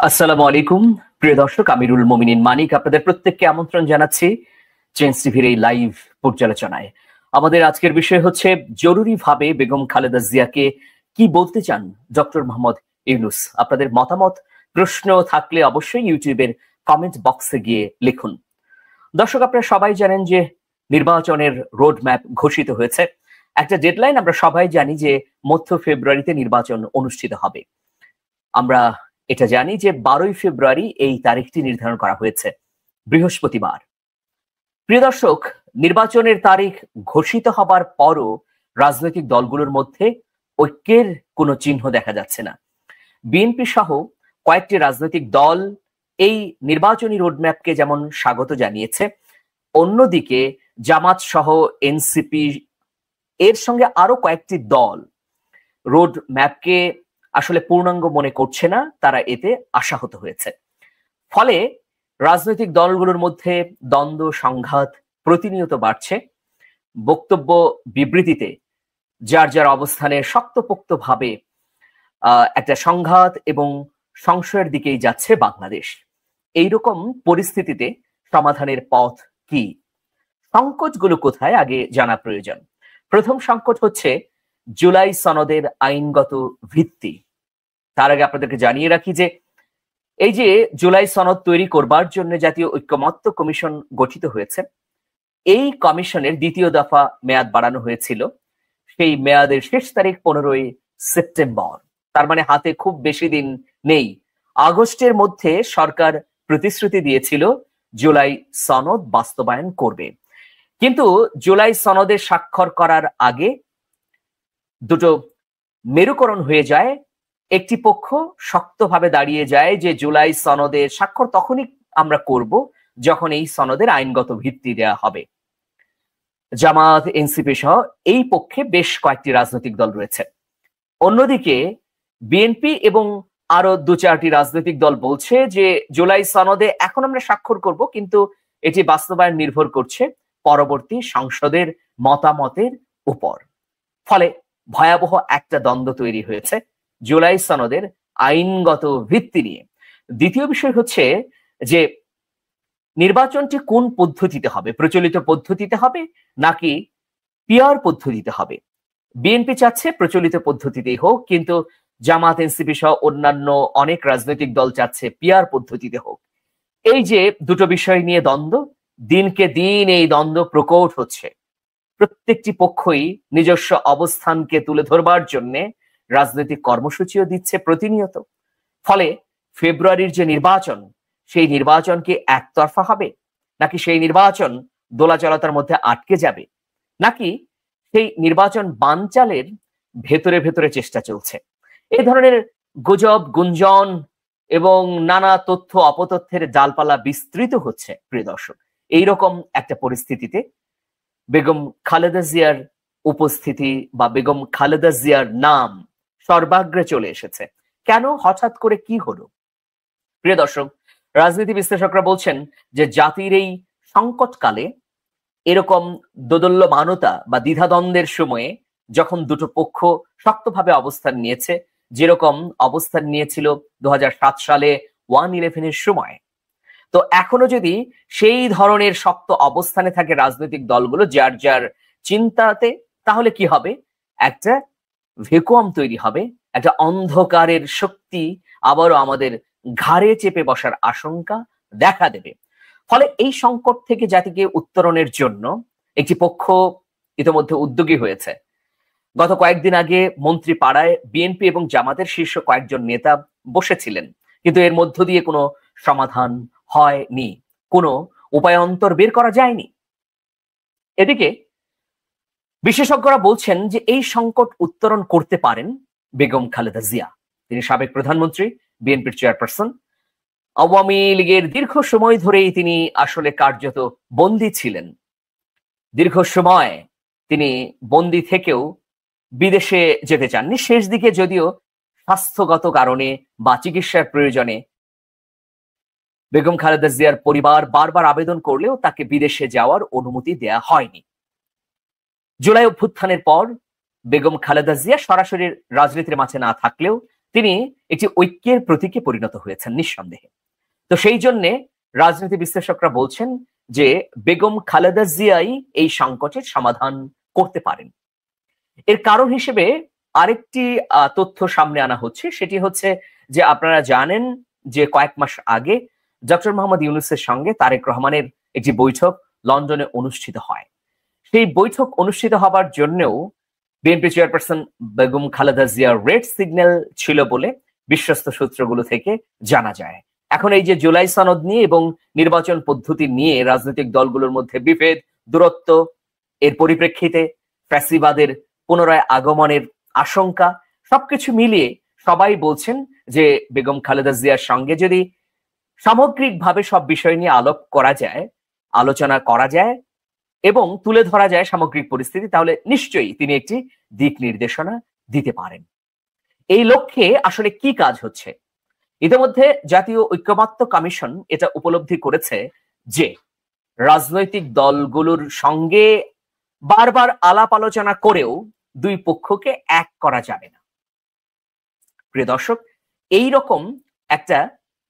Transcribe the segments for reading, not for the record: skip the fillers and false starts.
আসসালামু আলাইকুম প্রিয় দর্শক, আমিরুল মোমিনিন মানিক আপনাদের প্রত্যেককে আমন্ত্রণ জানাচ্ছি চেঞ্জ টিভির এই লাইভ পর্যালোচনায়। আমাদের আজকের বিষয় হচ্ছে জরুরিভাবে বেগম খালেদা জিয়াকে কি বলতে চান ডক্টর মোহাম্মদ ইউনূস। আপনাদের মতামত প্রশ্ন থাকলে অবশ্যই ইউটিউবের কমেন্ট বক্সে গিয়ে লিখুন। দর্শক, আপনারা সবাই জানেন যে নির্বাচনের রোড ম্যাপ ঘোষিত হয়েছে। একটা ডেডলাইন আমরা সবাই জানি যে মধ্য ফেব্রুয়ারিতে নির্বাচন অনুষ্ঠিত হবে। আমরা এটা জানি যে 12ই ফেব্রুয়ারি এই তারিখটি নির্ধারণ করা হয়েছে, বৃহস্পতিবার। প্রিয় দর্শক, নির্বাচনের তারিখ ঘোষিত হবার পরও রাজনৈতিক দলগুলোর মধ্যে ঐক্যের কোনো চিহ্ন দেখা যাচ্ছে না। বিএনপি সহ কয়েকটি রাজনৈতিক দল এই নির্বাচনী রোডম্যাপকে যেমন স্বাগত জানিয়েছে, অন্যদিকে জামাত সহ এনসিপি এর সঙ্গে আরো কয়েকটি দল রোড ম্যাপকে আসলে পূর্ণাঙ্গ মনে করছে না, তারা এতে আশাহত হয়েছে। ফলে রাজনৈতিক দলগুলোর মধ্যে দ্বন্দ্ব সংঘাত প্রতিনিয়ত বাড়ছে। বক্তব্য বিবৃতিতে যার যার অবস্থানে শক্তপোক্তভাবে একটা সংঘাত এবং সংশয়ের দিকেই যাচ্ছে বাংলাদেশ। এইরকম পরিস্থিতিতে সমাধানের পথ কি, সংকটগুলো কোথায়, আগে জানা প্রয়োজন। প্রথম সংকট হচ্ছে জুলাই সনদের আইনগত ভিত্তি। তার আগে আপনাদেরকে জানিয়ে রাখি যে এই যে জুলাই সনদ তৈরি করবার জন্য জাতীয় ঐক্যমত্য কমিশন গঠিত হয়েছে, এই কমিশনের দ্বিতীয় দফা মেয়াদ বাড়ানো হয়েছিল। সেই মেয়াদের শেষ তারিখ 15ই সেপ্টেম্বর। তার মানে হাতে খুব বেশি দিন নেই। আগস্টের মধ্যে সরকার প্রতিশ্রুতি দিয়েছিল জুলাই সনদ বাস্তবায়ন করবে, কিন্তু জুলাই সনদে স্বাক্ষর করার আগে দুটো মেরুকরণ হয়ে যায়। একটি পক্ষ শক্তভাবে দাঁড়িয়ে যায় যে জুলাই সনদের স্বাক্ষর তখনই আমরা করব যখন এই সনদের আইনগত ভিত্তি দেয়া হবে। জামাত, এনসিপি সহ এই পক্ষে বেশ কয়েকটি রাজনৈতিক দল রয়েছে। অন্যদিকে বিএনপি এবং আরো দু চারটি রাজনৈতিক দল বলছে যে জুলাই সনদে এখন আমরা স্বাক্ষর করব, কিন্তু এটি বাস্তবায়ন নির্ভর করছে পরবর্তী সংসদের মতামতের উপর। ফলে ভয়াবহ একটা দ্বন্দ্ব তৈরি হয়েছে জুলাই সনদের আইনগত ভিত্তি নিয়ে। দ্বিতীয় বিষয় হচ্ছে যে নির্বাচনটি কোন পদ্ধতিতে হবে, প্রচলিত পদ্ধতিতে হবে নাকি পিআর পদ্ধতিতে হবে। বিএনপি চাচ্ছে প্রচলিত পদ্ধতিতেই হোক, কিন্তু জামাত, এনসিপি সহ অন্যান্য অনেক রাজনৈতিক দল চাচ্ছে পিআর পদ্ধতিতে হোক। এই যে দুটো বিষয় নিয়ে দ্বন্দ্ব, দিনকে দিন এই দ্বন্দ্ব প্রকট হচ্ছে। প্রত্যেকটি পক্ষই নিজস্ব অবস্থানকে তুলে ধরবার জন্য রাজনৈতিক কর্মসূচিও দিচ্ছে প্রতিনিয়ত। ফলে ফেব্রুয়ারির যে নির্বাচন, সেই নির্বাচন কি একতরফা হবে, নাকি সেই নির্বাচন দোলাচলতার মধ্যে আটকে যাবে, নাকি সেই নির্বাচন বানচালের ভেতরে ভেতরে চেষ্টা চলছে। এই ধরনের গুজব, গুঞ্জন এবং নানা তথ্য অপতথ্যের ডালপালা বিস্তৃত হচ্ছে। প্রিয় দর্শক, এইরকম একটা পরিস্থিতিতে বেগম খালেদা জিয়ার উপস্থিতি বা বেগম খালেদা জিয়ার নাম সর্বাগ্রে চলে এসেছে। কেন, হঠাৎ করে কি হলো? প্রিয় দর্শক, রাজনীতি বিশ্লেষকরা বলছেন যে জাতির এই সংকটকালে এরকম দোদল্যমানতা বা দ্বিধাদ্বন্দ্বের সময়ে যখন দুটো পক্ষ শক্তভাবে অবস্থান নিয়েছে, যেরকম অবস্থান নিয়েছিল 2007 সালে 1/11-এর সময়, তো এখনো যদি সেই ধরনের শক্ত অবস্থানে থাকে রাজনৈতিক দলগুলো যার যার চিন্তাতে, তাহলে কি হবে? একটা ভ্যাকুয়াম তৈরি হবে, একটা অন্ধকারের শক্তি আবারও আমাদের ঘাড়ে চেপে বসার আশঙ্কা দেখা দেবে। ফলে এই সংকট থেকে জাতিকে উত্তরণের জন্য একটি পক্ষ ইতিমধ্যে উদ্যোগী হয়েছে। গত কয়েকদিন আগে মন্ত্রী পাড়ায় বিএনপি এবং জামাতের শীর্ষ কয়েকজন নেতা বসেছিলেন, কিন্তু এর মধ্য দিয়ে কোনো সমাধান হয়নি, কোনো উপায়ান্তর বের করা যায়নি। এদিকে বিশেষজ্ঞরা বলছেন যে এই সংকট উত্তরণ করতে পারেন বেগম খালেদা জিয়া। তিনি সাবেক প্রধানমন্ত্রী, বিএনপির চেয়ারপারসন। আওয়ামী লীগের দীর্ঘ সময় ধরেই তিনি আসলে কার্যত বন্দী ছিলেন। দীর্ঘ সময় তিনি বন্দী থেকেও বিদেশে যেতে চাননি। শেষ দিকে যদিও স্বাস্থ্যগত কারণে বা চিকিৎসার প্রয়োজনে বেগম খালেদা জিয়ার পরিবার বারবার আবেদন করলেও তাকে বিদেশে যাওয়ার অনুমতি দেয়া হয়নি। জুলাই অভ্যুত্থানের পর বেগম খালেদা জিয়া সরাসরি রাজনীতির মাঝে না থাকলেও তিনি একটি ঐক্যের প্রতীকে পরিণত হয়েছেন নিঃসন্দেহে। তো সেই জন্যে রাজনীতি বিশ্লেষকরা বলছেন যে বেগম খালেদা জিয়াই এই সংকটের সমাধান করতে পারেন। এর কারণ হিসেবে আরেকটি তথ্য সামনে আনা হচ্ছে, সেটি হচ্ছে যে আপনারা জানেন যে কয়েক মাস আগে ডক্টর মোহাম্মদ ইউনূসের সঙ্গে তারেক রহমানের একটি বৈঠক লন্ডনে অনুষ্ঠিত হয়। সেই বৈঠক অনুষ্ঠিত হবার জন্যও বিএনপি চেয়ারপারসন বেগম খালেদা জিয়ার রেড সিগন্যাল ছিল বলে বিশ্বস্ত সূত্রগুলো থেকে জানা যায়। এখন এই যে জুলাই সনদ নিয়ে এবং নির্বাচন পদ্ধতি নিয়ে রাজনৈতিক দলগুলোর মধ্যে বিভেদ, দূরত্ব, এর পরিপ্রেক্ষিতে ফ্যাসিবাদের পুনরায় আগমনের আশঙ্কা, সবকিছু মিলিয়ে সবাই বলছেন যে বেগম খালেদা জিয়ার সঙ্গে যদি সামগ্রিকভাবে সব বিষয় নিয়ে আলোচনা করা যায় এবং তুলে ধরা যায় সামগ্রিক পরিস্থিতি, তাহলে নিশ্চয়ই তিনি একটি দিক নির্দেশনা দিতে পারেন। এই লক্ষ্যে আসলে কি কাজ হচ্ছে? ইতিমধ্যে জাতীয় ঐক্যমত্য কমিশন এটা উপলব্ধি করেছে যে রাজনৈতিক দলগুলোর সঙ্গে বারবার আলাপ আলোচনা করেও দুই পক্ষকে এক করা যাবে না। প্রিয় দর্শক, এই রকম একটা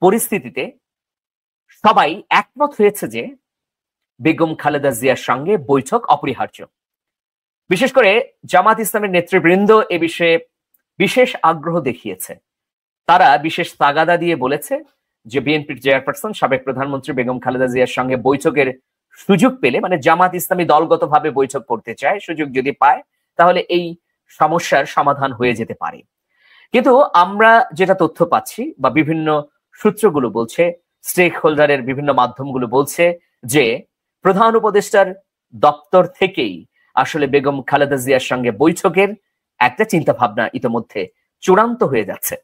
পরিস্থিতিতে সবাই একমত হয়েছে যে বেগম খালেদা জিয়ার সঙ্গে বৈঠক অপরিহার্য। বিশেষ করে জামাত ইসলামের নেতৃবৃন্দ এ বিষয়ে বিশেষ আগ্রহ দেখিয়েছে। তারা বিশেষ তাগাদা দিয়ে বলেছে যে বিএনপির চেয়ারপারসন সাবেক প্রধানমন্ত্রী বেগম খালেদা জিয়ার সঙ্গে বৈঠকের সুযোগ পেলে, মানে জামাত ইসলামী দলগতভাবে বৈঠক করতে চায়, সুযোগ যদি পায় তাহলে এই সমস্যার সমাধান হয়ে যেতে পারে। কিন্তু আমরা যেটা তথ্য পাচ্ছি বা বিভিন্ন সূত্রগুলো বলছে, স্টেক হোল্ডারের বিভিন্ন মাধ্যমগুলো বলছে যে প্রধান উপদেষ্টার দপ্তর থেকেই আসলে বেগম খালেদা জিয়ার সঙ্গে বৈঠকের একটা চিন্তা ভাবনা ইতিমধ্যে চূড়ান্ত হয়ে যাচ্ছে।